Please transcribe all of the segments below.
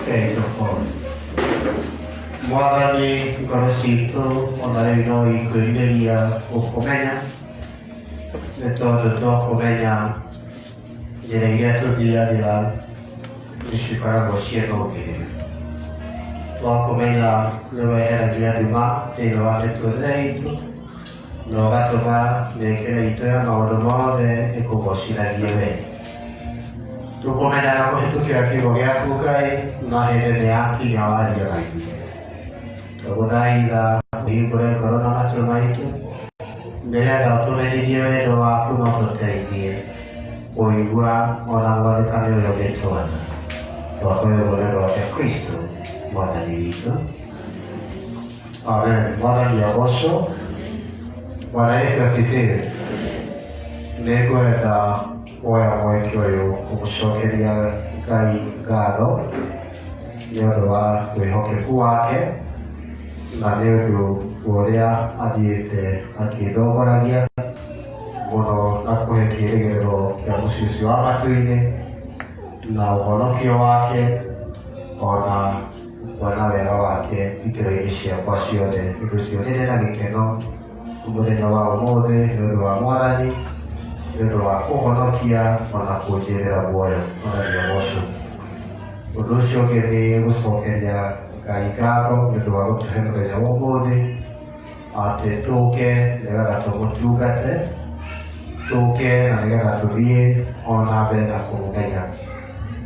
faithful. Mwadhani Gorosito onareno ikuigeria ukumenya netondo twakumenya njĩra iria tũthiagĩra nĩcikoragwo ciĩnũngĩrĩru. Twakũmenya nĩweheragia nduma thĩinĩ wa mĩtũrĩre itũ na ũgatũma mĩĩkĩre itũ ya maũndũ mothe ĩkũgocithagie we. Tũkũmenyaga kũhĩtũkĩra kiugo gĩaku Ngai na hĩndĩ nĩ yakinya waria na ithuĩ. Tũgũthaitha ũhingũre ngoro na matũ maitũ nĩgetha ũtũmenyithie wendo waku na ũtũteithie kũigua ona gwathĩka nĩ ũrĩa ũgĩtwatha. Twahoya ũhoro wake Kristo Mwathani witũ. Amen. Mwathani agocwo. Bwana Yesu asifiwe. Nĩngwenda kuoya mweke ũyũ kũmũcokeria Ngai ngatho nĩ ũndũ wa wĩhokeku wake na nĩ ũndũ wa ũrĩa athiĩte akĩndongoragia mũno na kũhe kĩĩrĩgĩrĩro kĩa mũciĩ ũcio wa matu-inĩ na ũhonokio wake ona kuona wega wake ikĩro-inĩ ciakwa ciothe. Ũndũ ũcio nĩ ndĩ na gĩkeno mũthenya wa ũmũthĩ nĩ ũndũ wa Mwathani, nĩ ũndũ wa kũhonokia ona kũnjĩrĩra muoyo. Mwathani agocwo. Ũndũ ũcio ũngĩ nĩ gũcokeria Ngai ngatho nĩ ũndũ wa gũtũhe mũthenya wa ũmũthĩ atĩ tũũke nĩgetha tũmũtungate, tũũke na nĩgetha tũthiĩ ona mbere na kũmũmenya.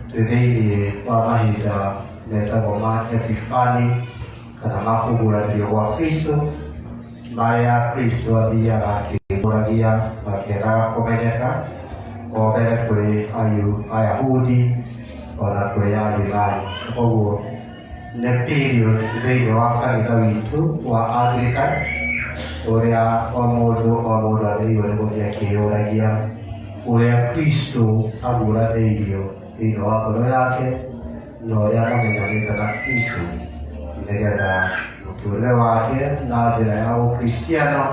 Twĩ thĩinĩ wa mahinda metagwo ma Epifani kana ma kũguũranĩrio gwa Kristo, marĩa Kristo athiaga akĩmbũragia na akĩendaga kũmenyeka o mbere kũrĩ Ayahudi ona kũrĩ Ayunani. Koguo nĩ period thĩinĩ wa kanitha witũ wa Anglican ũrĩa o mũndũ agĩrĩirwo nĩ gũthiĩ akĩyũragia ũrĩa Kristo aguũranĩirio thĩinĩ wa ngoro yake na ũrĩa amenyanĩte na Kristo nĩgetha mũtũũrĩre wake na njĩra ya ũkristiano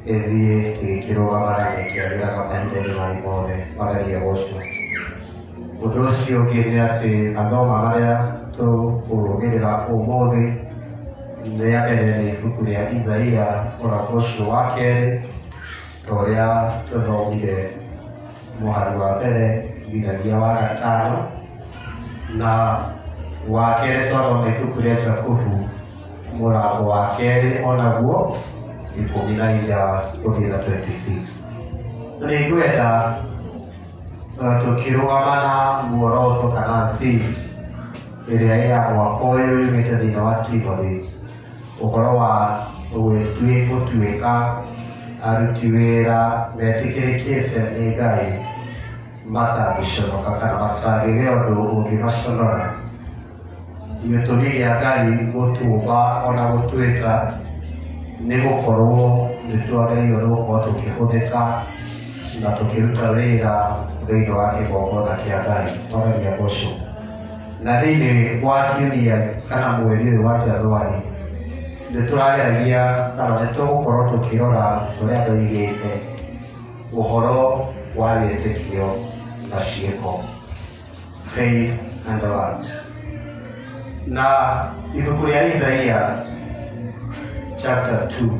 ĩthiĩ ĩkĩrũgamaga na ĩkĩagĩraga mahinda-inĩ mothe. Mwathani agocwo. Ũndũ ũcio ũngĩ nĩ atĩ mathoma marĩa tũkũrũmĩrĩra ũmũthĩ rĩa mbere nĩ ibuku rĩa Isaia mũrango ũcio wa kerĩ ta ũrĩa tũthomire mũhari wa mbere nginyagia wa gatano, na wa kerĩ twathoma ibuku rĩa Jakubu mũrango wa kerĩ onaguo 14 gũthiĩ 26. Nĩ ngwenda tũkĩrũgama na muoroto kana theme ĩrĩa ya mwaka ũyũ yumĩte thĩinĩ wa Timothy, ũhoro wa gũtuĩka aruti wĩra metĩkĩrĩkĩte nĩ Ngai matangĩconoka kana matangĩgĩa ũndũ ũngĩmaconora. Gĩtũmi gĩa Ngai gũtũũmba ona gũtwĩta nĩ gũkorwo nĩ twagĩrĩirwo nĩ gũkorwo tũkĩhũthĩka na tũkĩruta wĩra thĩinĩ wa kĩgongona kĩa Ngai. Mwathani agocwo. Na thĩinĩ wa kiumia kana mweri ũyũ wa Januari nĩ tũrageragia kana nĩ tũgũkorwo tũkĩrora ũrĩa tũigĩte ũhoro wa wĩtĩkio na ciĩko, faith and works. Na ibuku rĩa Isaia chapter 2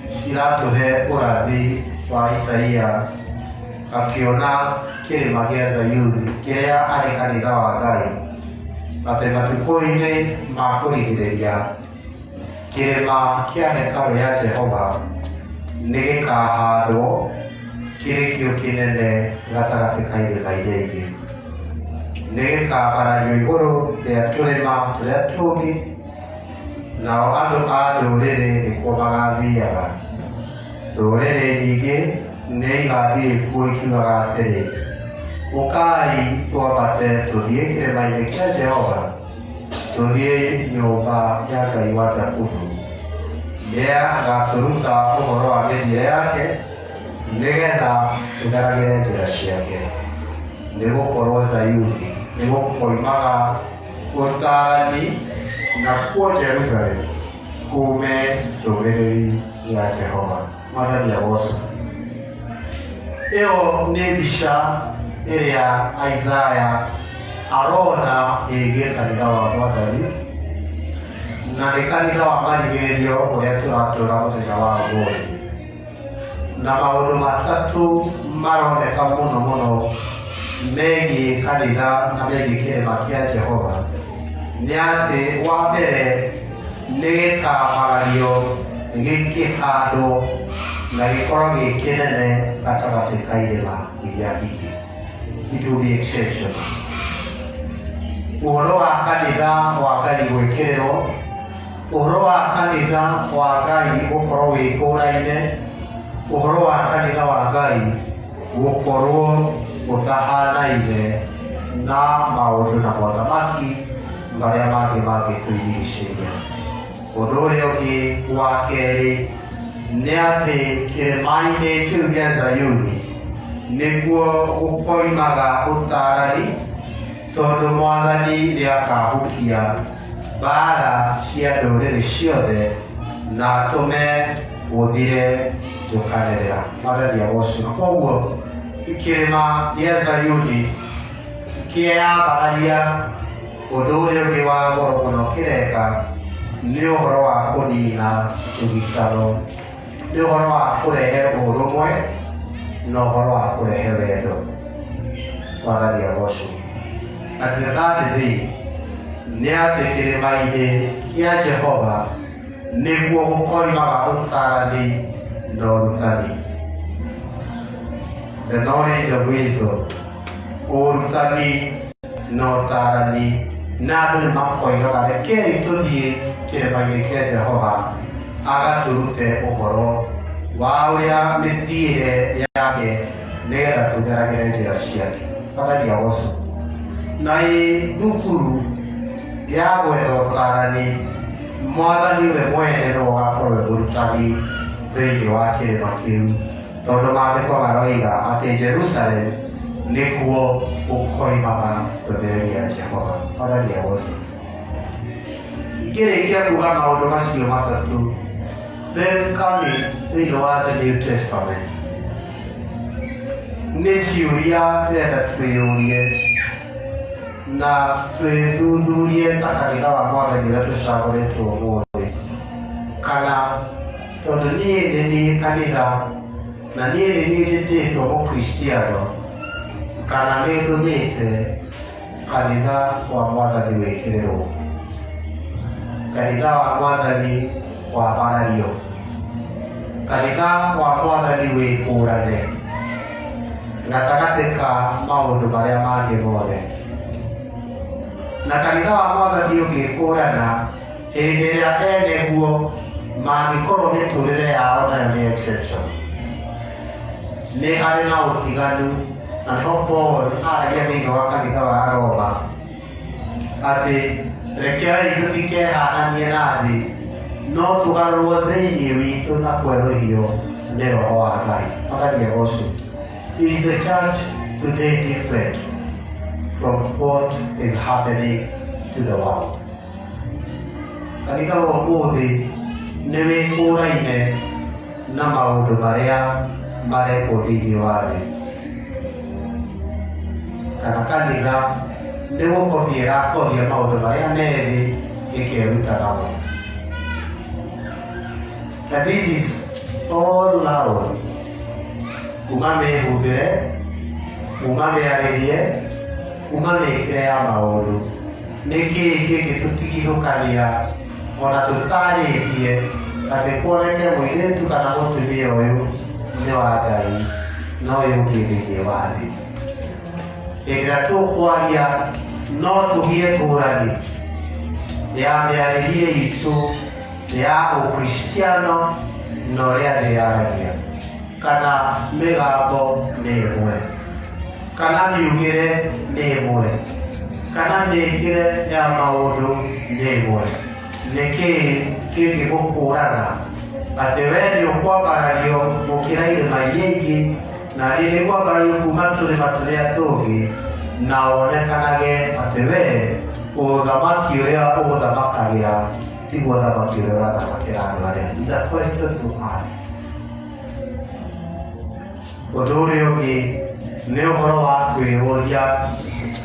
ciratũhe ũrathi wa Isaia akĩona kĩrĩma gĩa Zayuni kĩrĩa arĩ kanitha wa Ngai atĩ matukũ-inĩ ma kũrigĩrĩria kĩrĩma kĩa hekarũ ya Jehova nĩ gĩkahandwo kĩrĩ kĩo kĩnene gatagatĩ ka irĩma iria ingĩ. Nĩ gĩkambarario igũrũ rĩa tũrĩma tũrĩa tũngĩ, nao andũ a ndũrĩrĩ nĩkuo magathiaga. Ndũrĩrĩ nyingĩ nĩ igathiĩ kuo ikiugaga atĩrĩ, ũkai twambate tũthiĩ kĩrĩma-inĩ kĩa Jehova, tũthiĩ nyũmba ya Ngai wa Jakubu, nĩye agatũruta ũhoro wa mĩthiĩre yake nĩgetha tũgeragĩre njĩra ciake. Nĩ gũkorwo Zayuni nĩ gũkoimaga ũtaarani na kuo Jerusalemu kuume ndũmĩrĩri ya Jehova. Mwathani agocwo. Ĩyo nĩ mbica ĩrĩa Isaiah arona ĩgiĩ kanitha wa Mwathani na nĩ kanitha wa marigĩrĩrio ũrĩa tũratũra mũthenya wa ũmũthĩ. Na maũndũ matatũ maroneka mũno mũno megiĩ kanitha na megiĩ kĩrĩma kĩa Jehova nĩ atĩ wa mbere nĩ gĩkamagario gĩkĩhandwo na gĩkorwo gĩ kĩnene gatagatĩ ka irĩma iria ingĩ. It will be exceptional. Ũhoro wa kanitha wa Ngai gwĩkĩrĩrwo, ũhoro wa kanitha wa Ngai gũkorwo wĩ kũraine, ũhoro wa kanitha wa Ngai gũkorwo ũtahanaine na maũndũ na mothamaki marĩa mangĩ mangĩtũirigicĩria. Ũndũ ũrĩa ũngĩ wa kerĩ nĩ atĩ kĩrĩma-inĩ kĩu gĩa Zayuni nĩguo gũkoimaga ũtaarani, tondũ Mwathani nĩakahukia mbara cia ndũrĩrĩ ciothe na atũme gũthire njũkanĩrĩra. Mwathani agocwo. Koguo kĩrĩma gĩa Zayuni kĩambararia ũndũ ũrĩa ũngĩ wa goro mũno kĩreka nĩ ũhoro wa kũnina ũgitano, nĩ ũhoro wa kũrehe ũrũmwe na ũhoro wa kũrehe wendo. Mwathani agocwo. At the third day nĩ atĩ kĩrĩma-inĩ kĩa Jehova nĩguo gũkoimaga ũtaarani na ũrutani. The knowledge of wisdom, ũrutani na ũtaarani, na andũ nĩ makoigaga rekei tũthiĩ kĩrĩma-inĩ kĩa Jehova agatũrute ũhoro wa ũrĩa mĩthiĩre yake nĩgetha tũgeragĩre njĩra ciake. Mwathani agocwo. Na thukuru ya gwetha ũtaarani, Mwathani we mwene no agakorwo mũrutani thĩinĩ wa kĩrĩma kĩu, tondũ maandĩko maroiga atĩ Jerusalem nĩkuo gũkoimaga ndũmĩrĩri ya Jehova. Mwathani agocwo. Ingĩrĩkia kuuga maũndũ macio matatũ, then coming thĩinĩ wa the New Testament nĩ ciũria ndĩrenda twĩyũrie na twĩthuthurie ta kanitha wa Mwathani ũrĩa tũcagũrĩtwo ũmũthĩ. Kana tondũ niĩ nĩ kanitha na niĩ nĩ njĩtĩtwo mũkristiano, kana nĩ ndũmĩte kanitha wa Mwathani wĩkĩrĩrwo, kanitha wa Mwathani wambarario, kanitha wa Mwathani wĩkũrane gatagatĩ ka maũndũ marĩa mangĩ mothe. Na kanitha wa Mwathani ũngĩkũrana hĩndĩ ĩrĩa eneguo mangĩkorwo mĩtũrĩre yao nayo nĩ exception, nĩ harĩ na ũtiganu. Na nĩho Paul aragia thĩinĩ wa kanitha wa Roma atĩ rekei tũtikehananie na thĩ, no tũgarũrwo thĩinĩ witũ na kwerũhio nĩ Roho wa Ngai. Mwathani agocwo. Is the church today different from what is happening to the world? Kanitha wa ũmũthĩ nĩ wĩkũraine na maũndũ marĩa marekwo thĩinĩ wa thĩ, kana kanitha nĩ gũkobia ĩrakobia maũndũ marĩa merĩ ĩkĩruta namo. And this is all loud. Kuma mĩhumbĩre, kuma mĩarĩrie, kuma mĩĩkĩre ya maũndũ. Nĩkĩĩ kĩngĩtũtigithũkania ona tũtarĩtie atĩ kuoneke mũirĩtu kana mũtumia ũyũ nĩ wa Ngai na ũyũ ũngĩ thĩinĩ wa thĩ. Hĩndĩ ĩrĩa tũkwaria no tũgĩe ngũrani ya mĩarĩrie itũ ya ũkristiano na ũrĩa thĩ yaragia, kana mĩgambo nĩ ĩmwe, kana mĩugĩre nĩ ĩmwe, kana mĩĩkĩre ya maũndũ nĩ ĩmwe. Nĩkĩĩ kĩngĩgũkũrana atĩ wee nĩ ũkwambarario gũkĩra irĩma iria ingĩ na rĩrĩ kwambarario kuma tũrĩma tũrĩa tũngĩ na wonekanage atĩ wee ũthamaki ũrĩa ũgũthamakagĩra tiguo ũthamaki ũrĩa ũrathamakĩra andũ arĩa. It's a question to ask. Ũndũ ũrĩa ũngĩ nĩ ũhoro wa kwĩyũria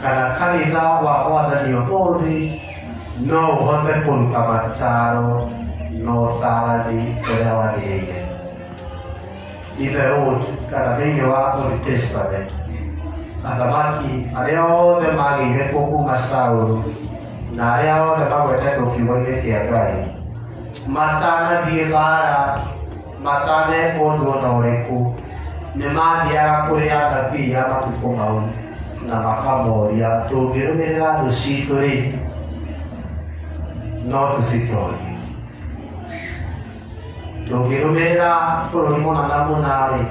kana kanitha wa Mwathani ũmũthĩ no ũhote kũruta mataro na ũtaarani ũrĩa wagĩrĩire. In the Old kana thĩinĩ wa Old Testament, athamaki arĩa othe magĩire kuma Saũlũ na arĩa othe magwetetwo kiugo-inĩ kĩa Ngai matanathiĩ mbaara, mataneka ũndũ ona ũrĩkũ, nĩ mathiaga kũrĩ anabii a matukũ mau na makamoria, tũngĩrũmĩrĩra thũ citũ rĩ, no tũcitoorie? Tũngĩrũmĩrĩra bũrũri mũna na mũna rĩ,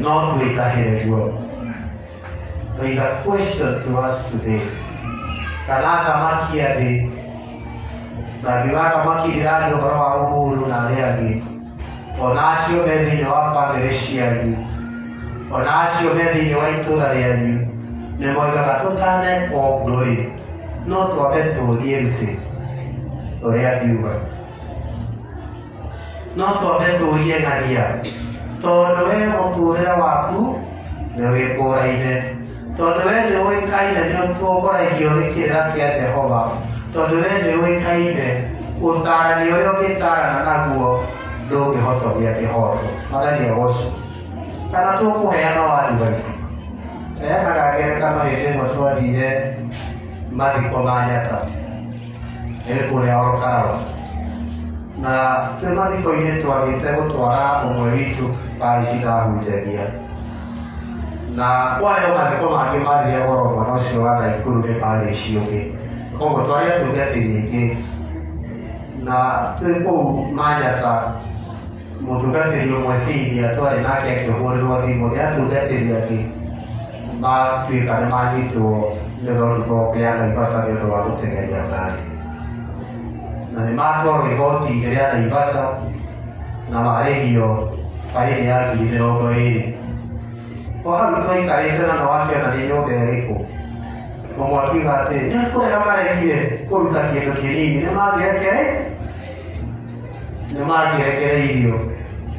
no twĩtahĩre guo? There is a question to us today. Kana thamaki athĩ, na ngiuga thamaki ndĩraria ũhoro wa Ũmũũru na arĩa angĩ, ona acio me thĩinĩ wa bamĩrĩ cianyu, ona acio me thĩinĩ wa itũũra rĩanyu, nĩ moigaga tũtaneka ũndũ rĩ, no twambe tũũrie Lucy ũrĩa ngiuga, no twambe tũũrie Ng'ania, tondũ we mũtũũrĩre waku nĩ wĩkũũraine, tondũ we nĩ ũĩkaine nĩ ũtongoragio nĩ kĩrĩra kĩa Jehova, tondũ we nĩ ũĩkaine ũtaarani ũrĩa ũngĩtaarana naguo ndũngĩhotomia kĩhoto. Mwathani agocwo. Kana tũkũheana wa advice, heanaga ngerekano hĩndĩ ĩmwe twathire mathiko ma Nyata kũrĩa Orokararo, na twĩ mathiko-inĩ twagĩte gũtwara ũmwe witũ parish ndahunjagia, na kwarĩ mathiko mangĩ mathire goro mwana ũcio wa Naikuru nĩ parish ũngĩ, koguo twarĩ atungatĩri aingĩ, na twĩ kũu Manyata mũtungatĩri ũmwe senior twarĩ nake akĩhũrĩrwo thimũ nĩ atungatĩri angĩ matuĩka nĩ manyitwo nĩ road block ya Naivasha nĩ ũndũ wa gũteng'eria ngari, na nĩ matwarwo igoti-inĩ rĩa Naivasha na marĩhio faini ya 20,000. O hau tũikarĩte na wakĩona nĩ nyũmba ĩrĩkũ, ũmwe akiuga atĩ nĩ kũrĩa maregire kũruta kĩndũ kĩnini, nĩ mangĩrekereirio.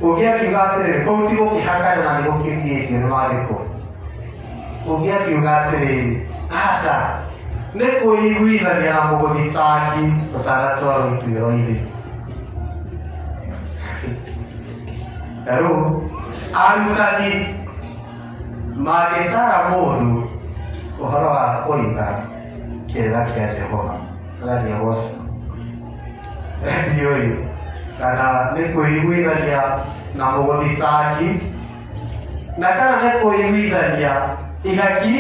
Ũngĩ akiuga atĩrĩrĩ, kũu ti gũkĩhakana na nĩ gũkĩmithĩtio nĩ maandĩko. Ũngĩ akiuga atĩrĩrĩ, aca nĩ kwĩiguithania na mũgũthitaki ũtanatwarwo ituĩro-inĩ. Rĩu arutani mangĩtaara mũndũ ũhoro wa kũiga kĩrĩra kĩa Jehova, Mwathani agocwo, ndiũĩ kana nĩ kwĩiguithania na mũgũthitaki, na kana nĩ kwĩiguithania ihaki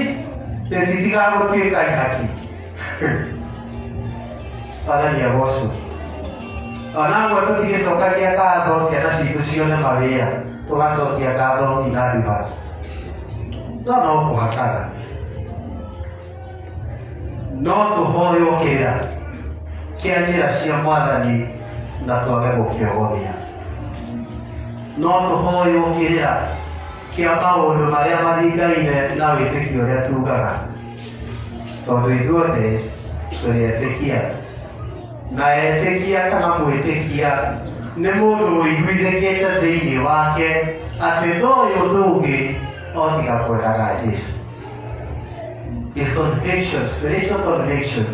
rĩtitigagũtuĩka ihaki. Mwathani agocwo. Onagwo tũtigĩcokagia ngatho ciana citũ cione mawĩra, tũgacokia ngatho inadvance, no kũhakana. No tũhoywo kĩrĩra kĩa njĩra cia Mwathani na twage gũkĩogonia. No tũhoywo kĩrĩra kĩa maũndũ marĩa mathingaine na wĩtĩkio ũrĩa tugaga, tondũ ithuothe tũrĩ etĩkia, na etĩkia kana mwĩtĩkia nĩ mũndũ ũiguithĩkĩte thĩinĩ wake atĩ ũyũ ndũngĩ no tiga kwendaga Jesũ. His conviction, spiritual conviction,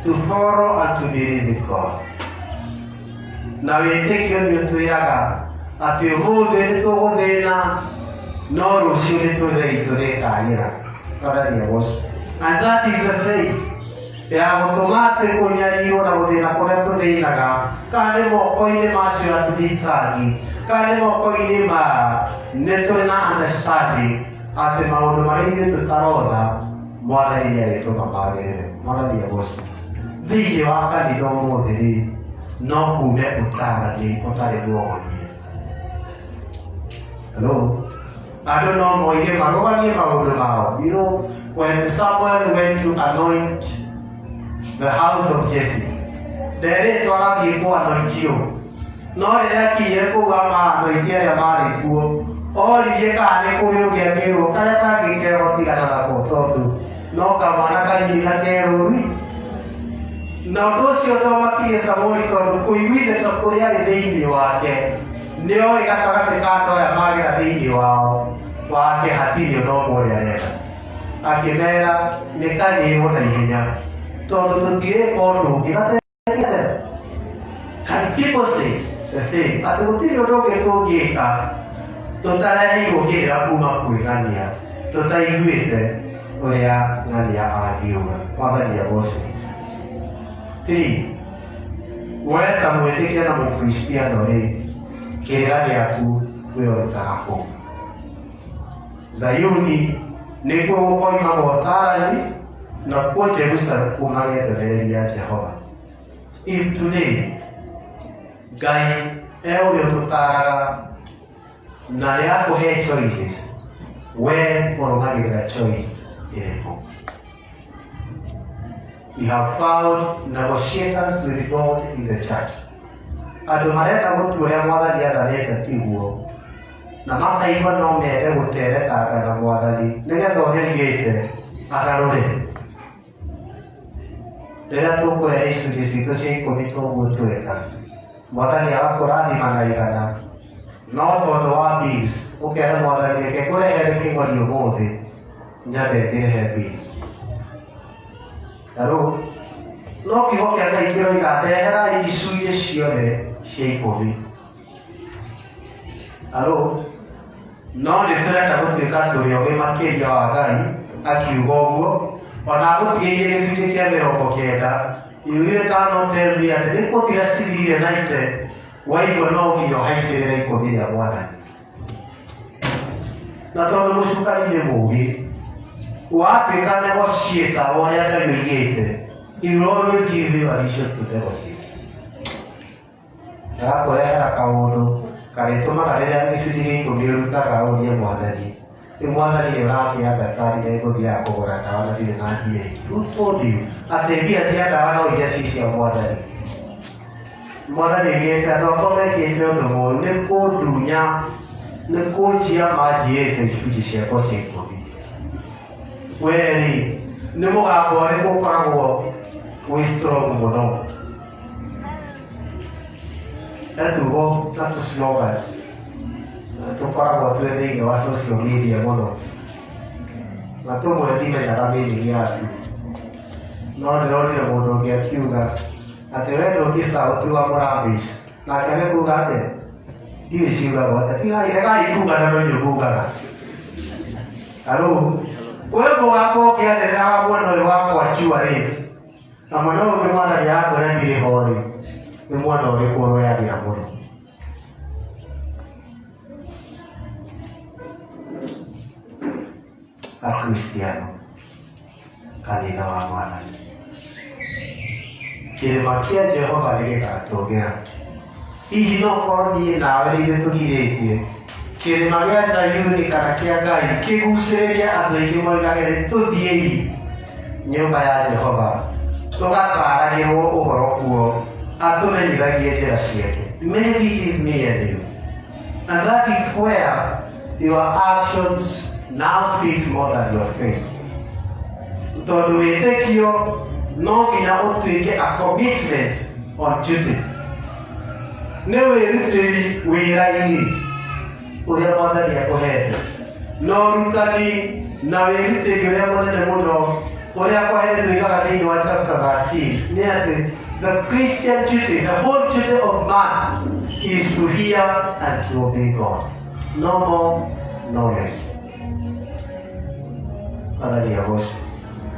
to follow and to believe in God. Na wĩtĩkio nĩ ũtwĩraga atĩ ũmũthĩ nĩ tũgũthĩna, no rũciũ nĩ tũrĩkagĩra. Mwathani agocwo. And that is the faith ya gũtũma atĩ kũnyariirwo na gũthĩna kũrĩa tũthĩnaga, kana nĩ moko-inĩ macio atũthitangi, kana nĩ moko-inĩ ma nĩ tũrĩ na understanding atĩ maũndũ marĩa ithuĩ tũtarona Mwathani nĩ arĩtũma magĩrĩre. Mwathani agocwo. Thĩinĩ wa kanitha ũmũthĩ rĩ, no kume ũtaarani ũtarĩ muogonia. Hello? Andũ no moige marũgamie maũndũ mao. You know, when Samuel went to anoint the house of Jesse, nderĩtwo agathiĩ kũanointio, no rĩrĩa akinyire kũu amanointi arĩa marĩ kuo, oririe kana nĩ kũrĩ ũngĩ akĩrwo karĩa kangĩkerwo tigana nako, tondũ no kamwana kanini gakerũri. Na ũndũ ũcio ndwamakirie Samũeli, tondũ kũiguithĩka kũrĩa arĩ thĩinĩ wake nĩ oĩ gatagatĩ ka andũ aya magera thĩinĩ wao wake hatirĩ ũndũ ũmwe ũrĩa areka. akimera nikani wona ihenya tondu tutige ondu ngigatete can people say ati gutiri undu ungi tungika tutareheirwo kĩrĩra kuma kwĩgania tũtaiguĩte ũrĩa ng'ania angiuga. Mwathani agocwo. 3. We ta mwĩtĩkia na mũkristiano rĩ, kĩrĩra gĩaku wĩrutaga kũ? Zayuni nĩkuo gũkoimaga ũtaarani na kuo Jerusalem kumage ndũmĩrĩri Jehova. If today Ngai ũrĩa tũtaaraga na nĩ akũhe choices, we ũrũmagĩrĩra choice ĩrĩkũ? We have found negotiators with God in the church. Andũ marenda gũtua ũrĩa Mwathani athanĩte tiguo, na makaigua no mende gũteretanga na Mwathani nĩgetha ũrĩa oigĩte agarũre. Rĩrĩa tũkũrehe icunjĩ citũ cia 10 toguo tweka, Mwathani agakũrathima na igana, no tondũ wa bills ũkera Mwathani reke kũrehere kĩng'ori ũmũthĩ nyambe ngĩrehe bills. Hello? No kiugo kĩa Ngai kĩroiga ndeherai icunjĩ ciothe cia 10. Hello? No nĩtũrenda gũtuĩka tũrĩ ogĩ makĩria wa Ngai akiuga ũguo, ona gũtigĩirie gĩcunjĩ kĩa 90. You really cannot tell me atĩ nĩkũthira cithirire 90 waigua no nginya ũhaicĩrĩre 10 rĩa Mwathani. Na tondũ mũcukani nĩ mũũgĩ, watuĩka negotiator wa ũrĩa Ngai oigĩte, he will always give you a reason to negotiate. Agakũrehera kaũndũ karĩtũmaga rĩrĩa gĩcunjĩ gĩa 10 ũrutaga ũrie Mwathani, nĩ Mwathani nĩ ũrakĩaga ngatari na ĩgũthiaga kũgũra ndawa na ndirĩ na mbia ingĩ. Who told you atĩ mbia cia ndawa no iria ci cia Mwathani? Mwathani oigĩte andũ akwa mekĩte ũndũ mũũru nĩ kũndunya, nĩ kũnjia manjiĩte icunjĩ ciakwa cia 10. We-rĩ, nĩ mũgambo ũrĩkũ ũkoragwo wĩ strong mũno? Etugo na tũslogans tũkoragwo twĩ thĩinĩ wa social media mũno, na tũmwe ndimenyaga meaning yatu, no ndĩronire mũndũ ũngĩ akiuga atĩ we ndũngĩcaũtiwa mũrambĩci, nake agĩkuga atĩ ndiũĩ ciugagwo atĩ tigai kuga na no nĩũkugaga. Hello? Wewe wako ũkĩanĩrĩra wa mwena ũyũ wakwa Tiwa-rĩ, na mwena ũyũ ũngĩ Mwathani akwĩra ndirĩ ho-rĩ, nĩ mwena ũrĩkũ ũroyagĩra mũno? Akristiano, kanitha wa Mwathani. Kĩrĩma kĩa Jehova nĩ gĩgatũũgĩra. Hihi no korwo niĩ nawe nĩ ithuĩ tũgirĩtie kĩrĩma gĩa Zayuni kana kĩa Ngai kĩgucĩrĩrie andũ aingĩ moigage nĩ tũthiĩi nyũmba ya Jehova tũgataaragĩrwo ũhoro kuo atũmenyithagie njĩra ciake. Maybe it is me and you, and that is where your actions now speaks more than your faith. Tondũ wĩtĩkio no nginya ũtuĩke a commitment on duty. Nĩ wĩrutĩri wĩra-inĩ ũrĩa Mwathani akũhete, no ũrutani na wĩrutĩri ũrĩa mũnene mũno ũrĩa akũhete tũigaga thĩinĩ wa chapter 13 nĩ atĩ the Christian duty, the whole duty of man is to hear and to obey God. No more, no less. Mwathani agocwo.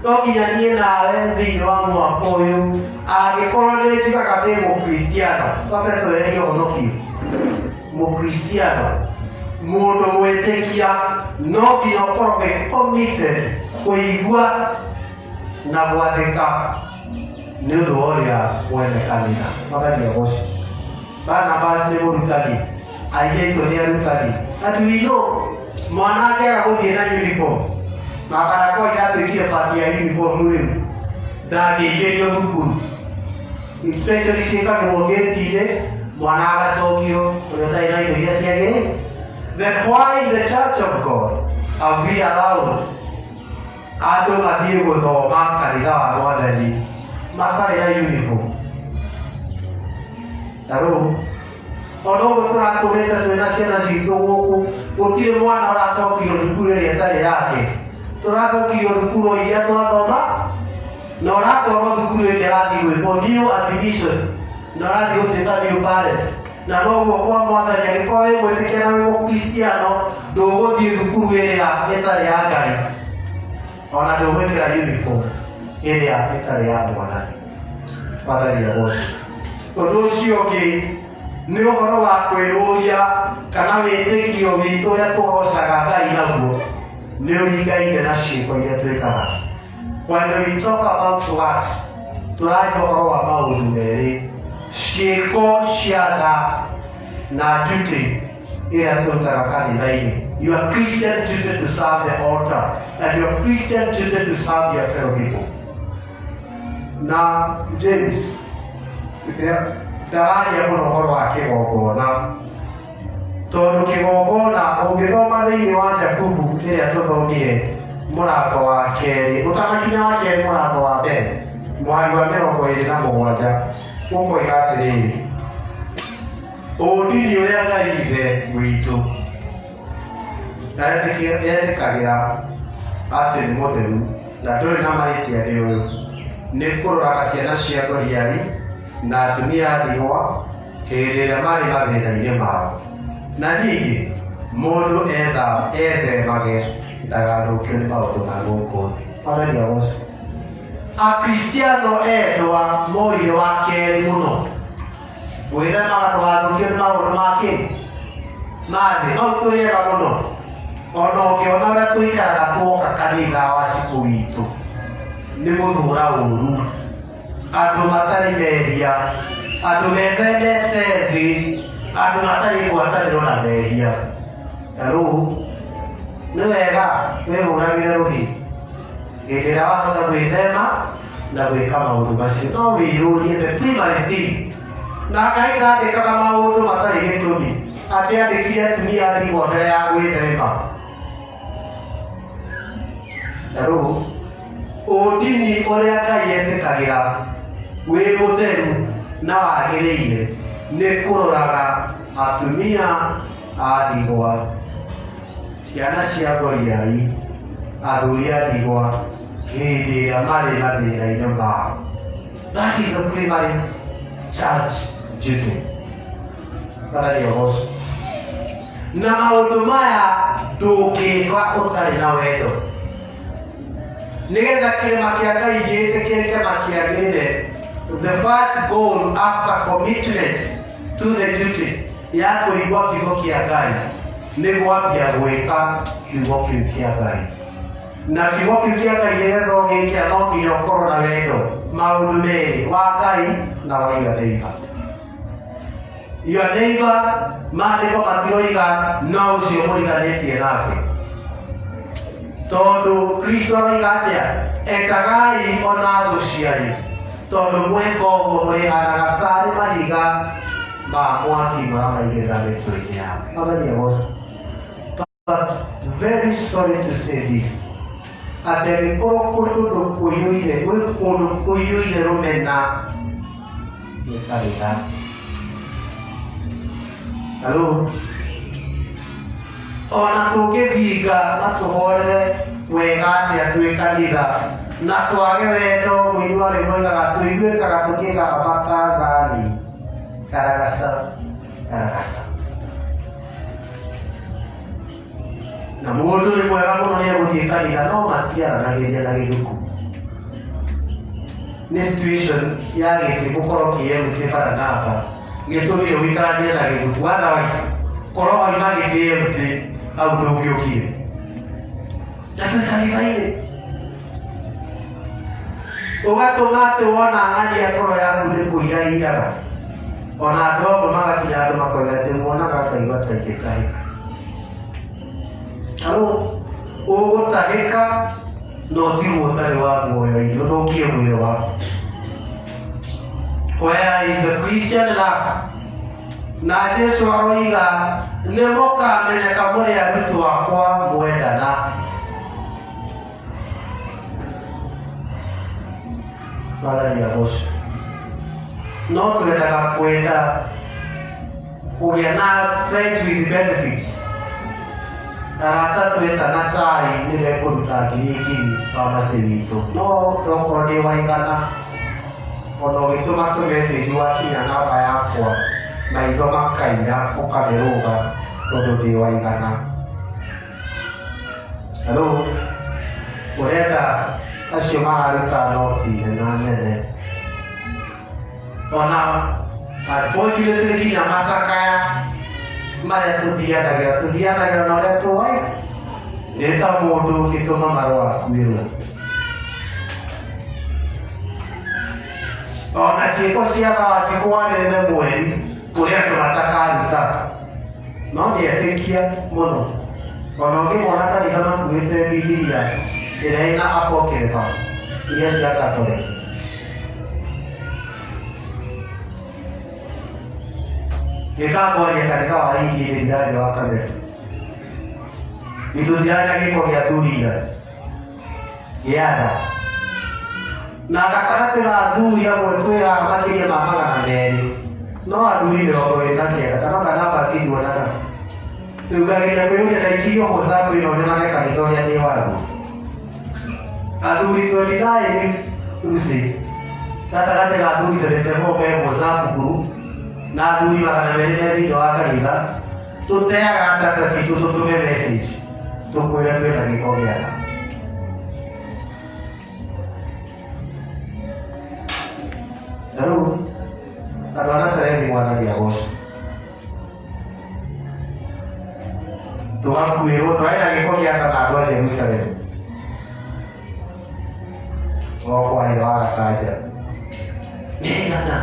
No nginya niĩ nawe thĩinĩ wa mwaka ũyũ angĩkorwo nĩ njugaga ndĩ mũkristiano, twambe tweherie ũhonokio. Mũkristiano, mũndũ mwĩtĩkia, no nginya ũkorwo committed kũigua na gwathĩka nĩ ũndũ wa ũrĩa mwene kanitha. Mwathani agocwo. Barnabas nĩ mũrutani, airĩtu nĩ arutani, and we know mwana angĩaga gũthiĩ na uniform na barakoa ĩgatuĩkire pati ya uniform rĩu ndangĩingĩrio thukuru, especially ciĩkagĩrwo gĩti-inĩ, mwana agacokio ũrĩa ũtarĩ na indo iria ciagĩrĩire. Then why in the church of God have we allowed andũ mathiĩ gũthoma kanitha wa Mwathani matarĩ na uniform? Hello? Ona ũguo tũrakũrĩte twĩna ciana citũ gũkũ, gũtirĩ mwana ũracokio thukuru ĩrĩa ĩtarĩ yake tũracokirio thukuru iria twathoma na ũrakorwo thukuru ĩrĩa ĩrathiĩ gwĩkwo new admission na ũrathiĩ gũtuĩka new parent na noguo kwa Mwathani angĩkorwo wĩ mwĩtĩkia na wĩ mũkristiano ndũgũthiĩ thukuru ĩrĩa ĩtarĩ ya Ngai ona ndũgwĩkĩra uniform ĩrĩa ĩtarĩ ya Mwathani. Mwathani agocwo. Ũndũ ũcio ũngĩ nĩ ũhoro wa kwĩyũria kana wĩtĩkio witũ ũrĩa tũgocaga Ngai naguo nĩ ũringaine na ciĩko iria twĩkaga. When we talk about works, tũraria ũhoro wa maũndũ merĩ, ciĩko cia tha na duty ĩrĩa tũrutaga kanitha-inĩ. Your Christian duty to serve the altar and your Christian duty to serve your fellow people. Na James ndararia mũno ũhoro wa kĩgongona tondũ kĩgongona ũngĩthoma thĩinĩ wa Jakubu ĩrĩa tũthomire mũrango wa kerĩ ũtanakinya wa kerĩ mũrango wa mbere mwari wa 27 ũkoiga atĩrĩrĩ, ũndini ũrĩa Ngai ithe witũ etĩkagĩra atĩ nĩ mũtheru na ndũrĩ na mahĩtia nĩ ũyũ, nĩ kũroraga ciana cia ngoriai na atumia a ndigwa hĩndĩ ĩrĩa marĩ mathĩna-inĩ mao, na ningĩ mũndũ ethemage ndagathũkio nĩ maũndũ ma gũkũ thĩ. Mwathani agocwo. Akristiano endwa morire wa kerĩ mũno gwĩthemaga ndũgathũkio nĩ maũndũ ma thĩ mau tũrĩega mũno ona ũkĩona ũrĩa tũikaraga tuoka kanitha wa cukũ witũ nĩ gũthũra ũru, andũ matarĩ mehia, andũ methemete thĩ, andũ matarĩ ngwatanĩro na mehia. Na rĩu nĩ wega wĩhũragĩre rũhĩ hĩndĩ ĩrĩa wahota gwĩthema na gwĩka maũndũ macio, no wĩyũrie the primary thing. Na Ngai ndandĩkaga maũndũ matarĩ gĩtũmi, atĩ andĩkire atumia a ndigwa mbere ya gwĩthema. Na rĩu ũndini ũrĩa Ngai etĩkagĩra wĩ mũtheru na wagĩrĩire nĩ kũroraga atumia a ndigwa, ciana cia ngoriai, athuri a ndigwa hĩndĩ ĩrĩa marĩ mathĩna-inĩ mao. That is the primary church duty. Mwathani agocwo. Na maũndũ maya ndũngĩka ũtarĩ na wendo nĩgetha kĩrĩma kĩa Ngai gĩtĩkĩrĩke makĩagĩrĩre. The first goal after commitment to the duty ya kũigua kiugo kĩa Ngai nĩ gwambia gwĩka kiugo kĩu kĩa Ngai, na kiugo kĩu kĩa Ngai nĩgetha ũgĩke no nginya ũkorwo na wendo. Maũndũ merĩ, wa Ngai na wa your neighbor. Your neighbor maandĩko matiroiga no ũcio mũriganĩtie nake, tondũ Kristo aroiga atĩa, ekagai ona thũ cianyu, tondũ mweka ũguo mũrĩhanaga tarĩ mahiga ma mwaki maramaigĩrĩra mĩtwe-inĩ yao. Mwathani agocwo. But very sorry to say this, atĩ angĩkorwo kũrĩ kũndũ kũiyũire rũmena nĩ kanitha. Hello? Ona tũngĩthinga na tũhorere wega atĩa twĩ kanitha na twage wendo, mũinuarĩ moigaga tũiguĩkaga tũkĩgamba thani karagaca. Na mũndũ nĩ mwega mũno nĩ egũthiĩ kanitha no matiaranagĩria na gĩthuku. Nĩ situation ya gĩtĩ gũkorwo kĩ Maranatha gĩtũmire ũikaranie na gĩthuku, otherwise korwo oima gĩtĩ hau ndũngĩũkire. Na twĩ kanitha-inĩ ũgatũma atĩ wona ng'ania ngoro yaku nĩ kũira iraga, ona andũ amwe magakinya andũ makoiga atĩ muonaga Ngai gataingĩtahĩka. Halo, ũgũtahĩka no tirwo ũtarĩ wa muoyo-inĩ, ũthũkie mwĩrĩ waku. Where is the Christian love? Na Jesu aroiga nĩ mũkamenyeka mũrĩ arutwo akwa mwendana. Mwathani agocwo. No twendaga kwenda kũgĩa na friends with benefits. arata tweta na sai nile kuruta giri pamase witũ no tokorwo ndĩ waigana ona ũgĩtũma tũmecĩnji wakinya namba yakwa maitho makaira ũkamĩrũga tondũ ndĩ waigana. Hello, ũrenda acio mararuta noti nena nene ona unfortunately nginya macakaya marĩa tũthianagĩra na ũrĩa tũĩ nĩ ta mũndũ ũngĩtũma marũa akuĩrwo. Ona ciĩko cia thawa cikũanĩrĩre mweri ũrĩa andũ matakaruta no nĩetĩkia mũno. Ona ũngĩmona kanitha makuĩte Bibilia ĩrĩa ĩna apocrypha iria cia Katoleki. Gĩkambũria kanitha wa Injili thĩinĩ wa Kamere. Gĩtũthirana gĩko gĩa Thuria gĩada na gatagatĩ ga athuri amwe twĩya makĩria ma 200 no athuri 29 kana namba cinduonaga. Rĩu ngageria kwĩyũria ndaikirio mũthambu ĩno nyonage kanitha ũrĩa ndĩ waguo. Athuri 29 Tuesday gatagatĩ ga athuri 74 me mũthambu group na athuri 200 thĩinĩ wa kanitha tũteaga ndata citũ tũtũme message tũkwĩre twĩna gĩko gĩada. Na rĩu andũ a Nazarethi mwaragia goco tũgakuĩrwo tũrenda gĩko gĩada na andũ a Jerusalemu goko aithe wa Gacanja nĩigana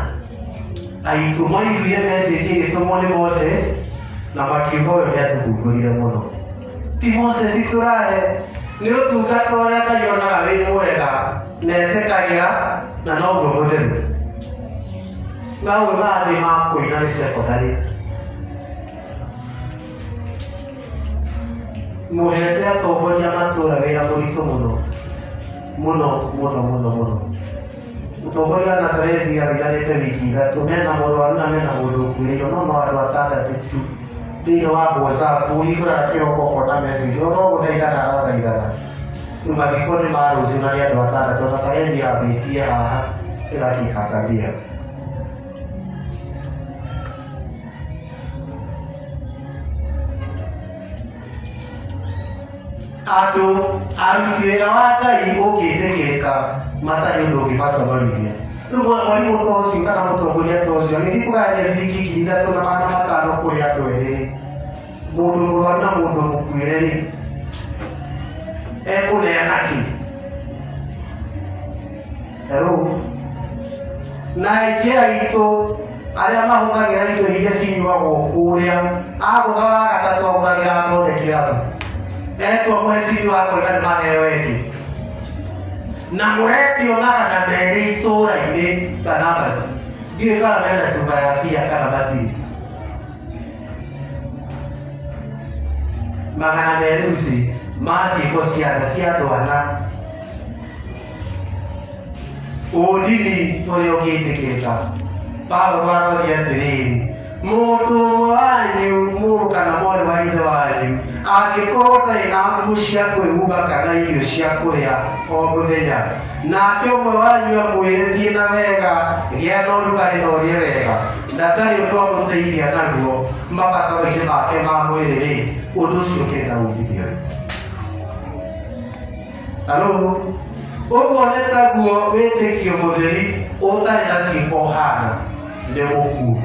aitũ moiguire message ĩgĩtũmwo nĩ Moses na makiuga ũyũ nĩatũthũngũrire mũno. Ti Moses tũrahe nĩ ũtungata ũrĩa Ngai onaga wĩ mwega na etĩkagĩra na noguo mũtheru. Nawe maandĩ ma kũina nĩ cekondarĩ mũhete atongoria matũũra wĩra mũritũ mũno mũno mũno mũno mũno. Mũtongoria wa Nazarethi athiganĩte wiki ithatũ mena mũrwaru na mena mũndũ ũkuĩrĩirwo no andũ 6 tu thĩinĩ wa WhatsApp ũhingũraga kĩroko ũkona message ona ũgũthaithana arathaithana. Rĩu mathiko nĩ ma rũciũ na nĩ andũ 6 Nazarethi yambĩtie haha ĩgakĩhakambia. Andũ aruti wĩra wa Ngai ũngĩtĩkĩrĩka matarĩ ũndũ ũngĩmaconorithia. Rĩu mwarimũ ta ũcio kana mũtongoria ta ũcio agĩthiĩ kũgayania ciringi 3,500 kũrĩ andũ erĩ mũndũ mũrwaru na mũndũ mũkuĩre-rĩ ekũneana kĩ? Hello, na aingĩ aitũ arĩa mahũthagĩra indo iria cinyuagwo kũrĩa agũtha wa gatatũ agũthagĩra ngothe kĩratũ etwo mweciri wakwa nĩ maheo ĩngĩ na mũretio 200 itũũra-inĩ kana basi ndiũĩ kana mena cuba ya bia kana matirĩ. 200 ici ma ciĩko cia nda cia andũ ana ũndini ũrĩa ũngĩtĩkĩrĩka. Paulo aroria atĩrĩrĩ mũndũ ũmwe wanyu mũrũ kana mwarĩ wa ithe wanyu angĩkorwo ndarĩ na nguo cia kwĩhumba kana irio cia kũrĩa o mũthenya nake ũmwe wanyu amwĩre thiĩ na wega gĩa na ũrugarĩ na ũrĩe wega na ndarĩ ũndũ amũteithia naguo mabataro-inĩ make ma mwĩrĩ-rĩ ũndũ ũcio ũkĩenda umithio. Hello, ũguo nĩ taguo wĩtĩkio mũtheri ũtarĩ na ciĩko hana nĩ mũkuũ.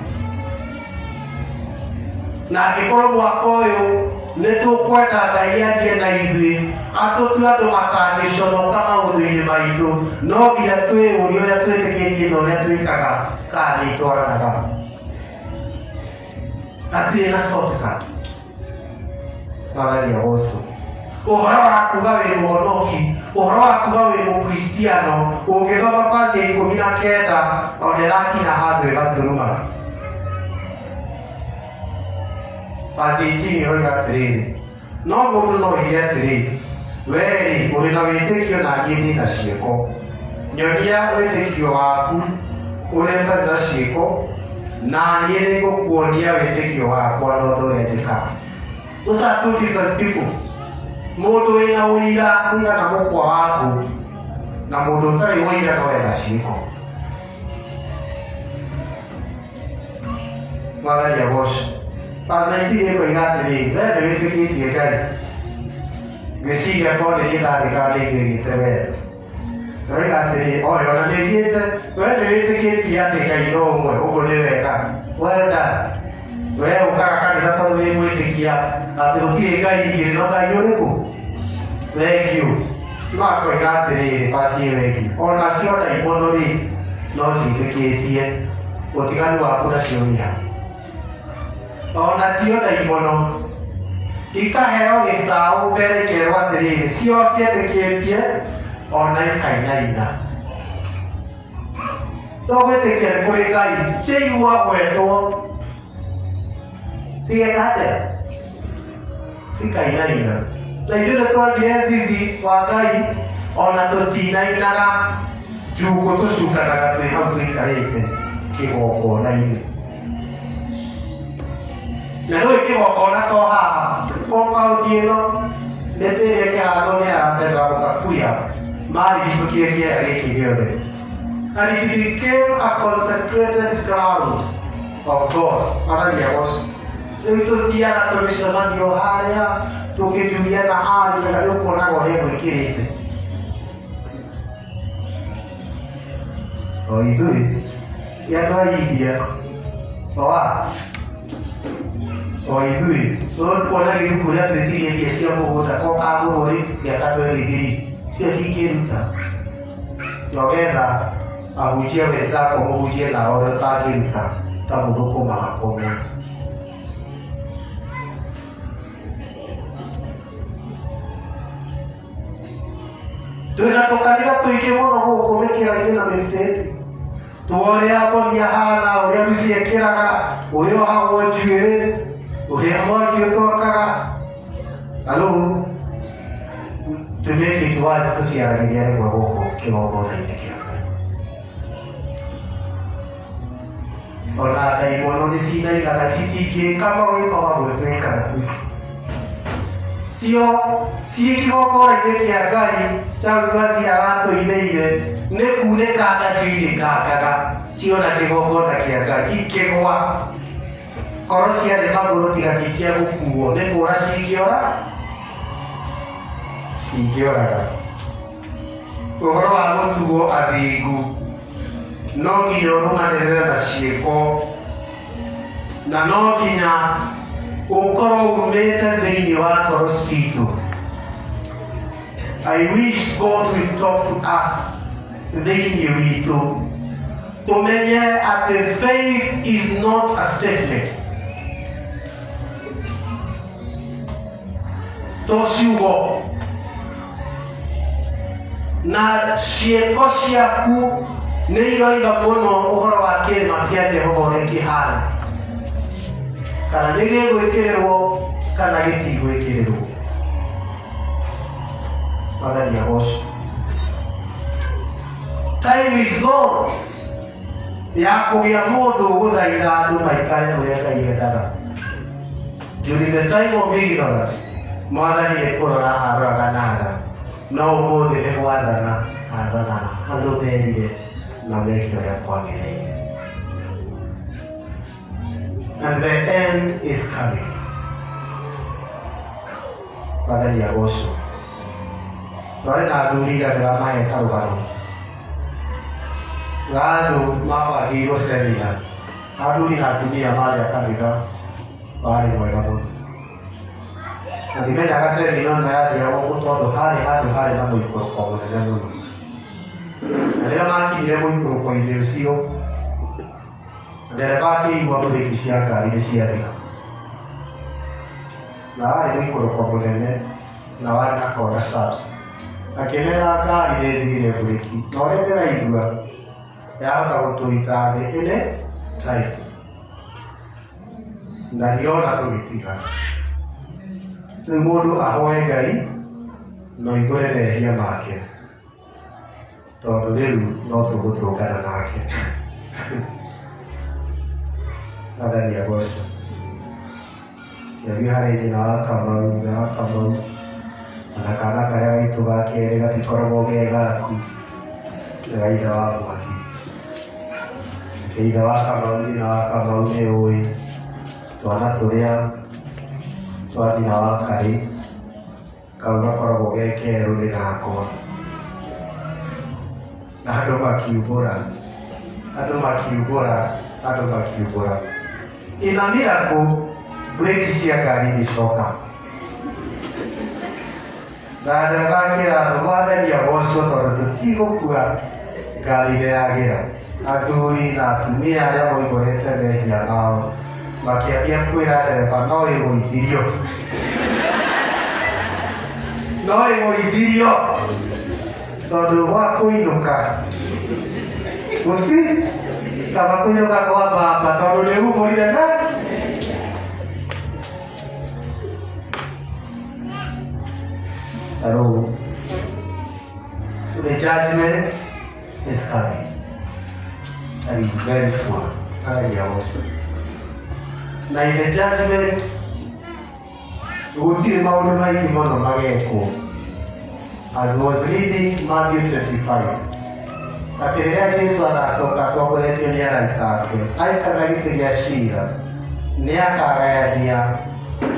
Na angĩkorwo mwaka ũyũ nĩ tũkwenda Ngai arie na ithuĩ atũtue andũ makangĩconoka maũndũ-inĩ maitũ no nginya twĩyũrie ũrĩa twĩtĩkĩtie na ũrĩa twĩkaga kana nĩ itwaranaga. Hatirĩ na shortcut. Magaria gospel. Ũhoro wa kuuga wĩ mũhonoki, ũhoro wa kuuga wĩ mũkristiano ũngĩthoma bathi ya 19 ona ĩrakinya handũ ĩgaturuma. Bathi 18 yoiga atĩrĩrĩ no mũndũ no oige atĩrĩrĩ wee ũrĩ na wĩtĩkio na niĩ ndĩ na ciĩko nyonia wĩtĩkio waku ũrĩa ũtarĩ na ciĩko na niĩ nĩngũkuonia wĩtĩkio wakwa na ũndũ ũrĩa njĩkaga. Those are two different people. Mundu wina uira na mukwa waku na mundu utari uira no wenda ciiko. Mwathani agocwo. Bana itire koiga atĩrĩ, wenda wĩtĩkĩtie Ngai. Ngĩciria korwo nĩ niĩ ndandĩka ndĩngĩgĩte wee. Ndoiga atĩrĩ, oyo ona nĩngĩte, wee nĩwĩtĩkĩtie atĩ Ngai no ũmwe, ũguo nĩ wega. Well done. Wee ũkaga kanitha tondũ wĩ mwĩtĩkia atĩ gũtirĩ Ngai igĩrĩ no Ngai ũrĩkũ? Thank you. No akoiga atĩrĩrĩ, basi wengi. Ona cio ndaimono-rĩ, no ciĩtĩkĩtie ũtiganu waku nacio wĩha. Ona cio ndaimono ikaheo gĩtaũ mbere kerwo atĩrĩrĩ, cio ciĩtĩkĩtie ona ikainaina. To gwĩtĩkia nĩ kũrĩ Ngai, ciaigua gwetwo cigeka atĩa? Cikainaina. Na ithuĩ nĩtwathire thithi wa Ngai ona tũtinainaga njukũ tũcukanaga twĩ hau tũikarĩte kĩgongona-inĩ. Na rĩu kĩgongona to haha, compound ĩno mĩtĩ ĩrĩa ĩkĩhandwo nĩ ya Terra Mũkakuya marigicũkire kĩea gĩkĩ gĩothe. And it became a consecrated ground of God. Mwathani agocwo. Rĩu tũthiaga tũmĩcemanio harĩa tũkĩjulia na harĩ kana nĩ ũkuonaga ũrĩa gwĩkĩrĩte. O ithuĩ andũ a India o ithuĩ kuona gĩthuku ũrĩa twĩtirie mbia cia mũgũnda koka mũgũrĩ mĩaka 23 cio ndingĩruta. Nogetha ahunjie wenzako mũhunjie nao ũrĩa ũtangĩruta ta mũndũ kũmaga kũmwe. Twĩna tũkanitha tũingĩ mũno gũkũ mĩkĩra-inĩ na mĩtĩti. Tuoria mboni ahana, ũrĩa Lucy ekĩraga, ũrĩa ohagwo njuĩrĩ, ũrĩa Mwangi ũtokaga. Hello? To make it worth tũciaragĩria rĩmwe gũkũ kĩgongona-inĩ kĩa Ngai. Ona ndaimono nĩcinainaga citingĩka mawĩko mamwe twĩkaga Lucy. Cio ciĩ kĩgongona-inĩ kĩa Ngai, Charles Gasi aratũineire nĩ kunĩkanga ciunĩkangaga ciona kĩgongona kĩa Ngai ikĩgwa. Korwo ciarĩ magũrũ tiga ci cia gũkuo, nĩ kũra cingĩora? Cingĩoraga. Ũhoro wa gũtuo athingu no nginya ũrũmanĩrĩre na ciĩko, na no nginya ũkorwo umĩte thĩinĩ wa ngoro citũ. I wish God will talk to us thĩinĩ witũ tũmenye atĩ faith is not a statement. To ciugo na ciĩko ciaku nĩ iroiga mũno ũhoro wa kĩrĩma kĩa Jehova ũrĩa kĩhana, kana nĩ gĩgwĩkĩrĩrwo kana gĩtigwĩkĩrĩrwo. Mwathani agocwo. Time is gone ya kũgĩa mũndũ gũthaitha andũ maikare ũrĩa Ngai endaga. During the time of ignorance, Mwathani nĩ kũrora aroraga na tha, no ũmũthĩ nĩ gwathana athanaga andũ merire na meke ũrĩa kwagĩrĩire. And the end is coming. Mwathani agocwo. Rore na athuri iganĩra mahe karũgano. Andũ mabangĩirwo semina, athuri na atumia marĩ kanitha warĩ mwega mũno. Na ndimenyaga semina ĩno yathiragwo ũguo tondũ handũ harĩ na mũikũrũko mũnene mũno. Na rĩrĩa makinyire mũikũrũko-inĩ ũcio, ndereba akĩigua mũthiki cia ngari nĩciathira. Na warĩ mũikũrũko mũnene na warĩ na corner straps. Akĩmera ngari nĩthirire mburĩki, na ũrĩa ndĩraigua yahota gũtũita thĩ ĩne time. Na ndirona tũgĩtigana. Rĩu mũndũ ahoe Ngai na oimbũre mehia make, tondũ rĩu no tũgũtũngana nake. Mwathani agocwo. Yabi hari nyina wa Kamau ona kana karĩa gaitũ ga kerĩ gatikoragwo ge gaku ga ithe wa Mwangi. Ithe wa Kamau, nyina wa Kamau nĩ ũĩ twana tũrĩa twa nyina wa Karĩ, kau gakoragwo ge kerũ nĩ gakwa. Na andũ makiumbũra. Ina miracle breki cia ngari icoka. Na ndereba akĩra andũ matheria gocwo tondũ tũtigũkua ngari ndĩragĩra. Athuri na atumia arĩa moihũrĩte mehia mao makĩambia kwĩra ndereba no ĩgũithirio tondũ gwa kũinũka kaba kũinũka kwa baba tondũ nĩ humũrire na hello. The judgment is coming. That is very sure. Now in the judgment, gũtirĩ maũndũ maingĩ mũno magekwo. As was reading Matthew 25. Atĩ rĩrĩa Jesũ agacoka atongoretio nĩ araika ake, aikara gĩtĩ gĩa ciira, nĩ akagayania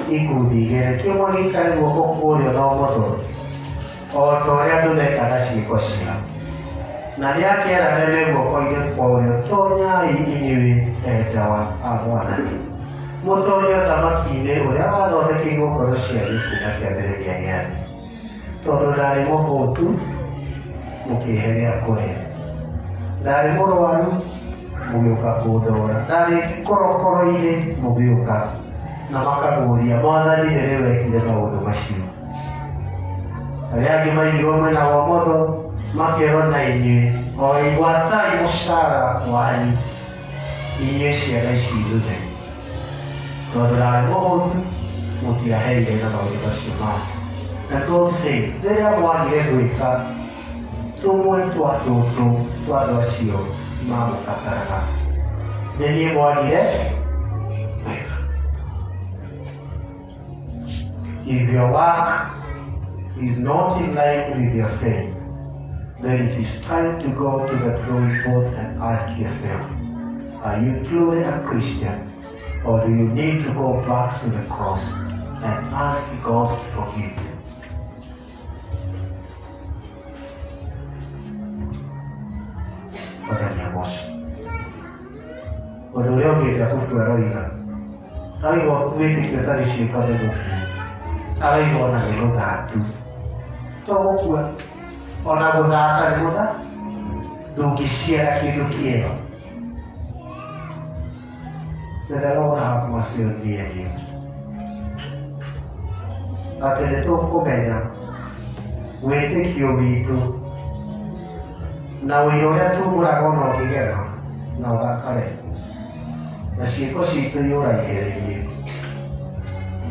ikundi igĩrĩ, kĩmwe gĩikare guoko kwa ũrĩo na ũmotho, o ta ũrĩa andũ mekaga ciĩko ciao. Na nĩ akĩera nene guoko-inĩ kwa ũrĩo, tonyai inyuĩ endwa a Mwathani, mũtonye ũthamaki-inĩ ũrĩa wathondekeirwo ngoro cia gĩkuũ kĩambĩrĩria gĩa thĩ. Tondũ ndarĩ mũhũtu mũkĩhe gĩa kũrĩa, ndarĩ mũrwaru mũgĩũka kũndora, ndarĩ korokoro-inĩ mũgĩũka na makagũria Mwathani nĩ rĩ wekire maũndũ macio. Arĩa angĩ maigirwo mwena wa ũmotho makĩrwo na inyuĩ o igwatai mũcara wanyu inyuĩ ciana ici ithuothe, tondũ ndarĩ mũhũtu mũtiaheire na maũndũ macio mao. And God said, rĩrĩa mwagire gwĩka tũmwe twa tũtũ twa andũ acio mamũbataraga, nĩ niĩ mwagire gwĩka. If your work is not in line with your faith, then it is time to go to the drawing board and ask yourself, are you truly a Christian, or do you need to go back to the cross and ask God to forgive you? Ũndũ ũrĩa ũngĩte akũbua aroiga, araigua wĩtĩkio ũtarĩ ciĩko thũku, araigua ona nĩ gũthatu. To gũkua, ona gũthaka nĩ gũtha, ndũngĩciara kĩndũ kĩega. May the Lord have mercy on me and you. Atĩ nĩ tũkũmenya wĩtĩkio witũ na ũira ũrĩa tumbũraga ona ũngĩgera na ũthakare na ciĩko citũ iũraigĩrĩrie.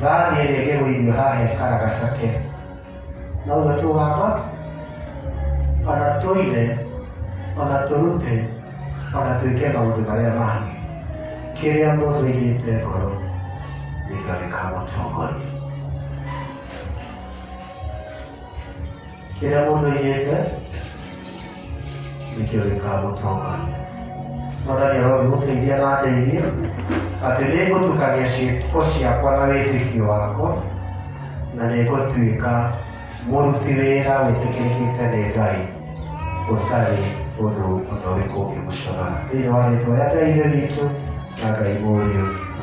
Thani ĩrĩa ĩgĩgũithio haha ĩkaragacake, na ũguo tũgamba ona tũine ona tũrute ona twĩke maũndũ marĩa mangĩ. Kĩrĩa mũndũ aigĩte ngoro nĩkĩo gĩkamũtongoria. Kĩrĩa mũndũ aigĩte nĩkĩo gĩkamũtongoria. Mwathani arogĩgũteithia na ndeithia atĩ nĩngũtukania ciĩko ciakwa na wĩtĩkio wakwa, na nĩngũtuĩka mũruti wĩra wĩtĩkĩrĩkĩte nĩ Ngai, gũtarĩ ũndũ ona ũrĩkũ ũngĩmũcora. Thĩinĩ wa rĩĩtwa rĩa Ngai ithe witũ na Ngai mũriũ